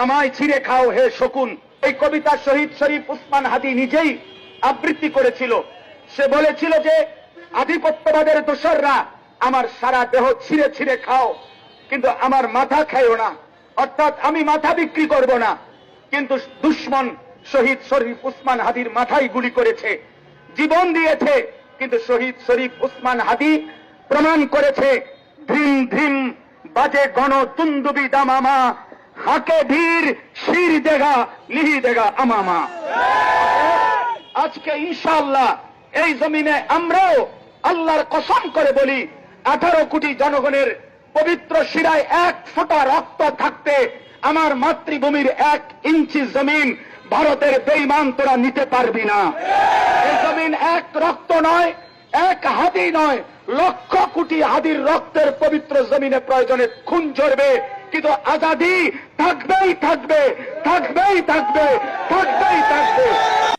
আমায় ছিঁড়ে খাও হে শকুন। এই কবিতা শহীদ শরীফ উসমান হাদি নিজেই আবৃত্তি করেছিল। সে বলেছিল যে আধিপত্যবাদের দোসররা আমার সারা দেহ ছিঁড়ে ছিঁড়ে খাও, কিন্তু আমার মাথা খাইও না, অর্থাৎ আমি মাথা বিক্রি করব না। কিন্তু দুশ্মন শহীদ শরীফ উসমান হাদির মাথায় গুলি করেছে, জীবন দিয়েছে, কিন্তু শহীদ শরীফ উসমান হাদি প্রমাণ করেছে ধিম ধিম বাজে গণ তুন্দুবি দামামা, হাকে ধীর শির দেগা লিহি দেগা আমামা। আজকে ইনশাআল্লাহ এই জমিনে আমরাও আল্লাহর কসম করে বলি, 18 কোটি জনগণের পবিত্র শিরায় 1 ফোঁটা রক্ত থাকতে আমার মাতৃভূমির 1 ইঞ্চি জমিন ভারতের বেঈমান তোরা নিতে পারবি না। এই জমিন 1 রক্ত নয়, 1 হাদি নয়, লক্ষ কোটি হাদির রক্তের পবিত্র জমিনে প্রয়োজনে খুন ঝরবে, কিন্তু আজাদি থাকবেই থাকবে, থাকবেই থাকবে, থাকবেই থাকবে।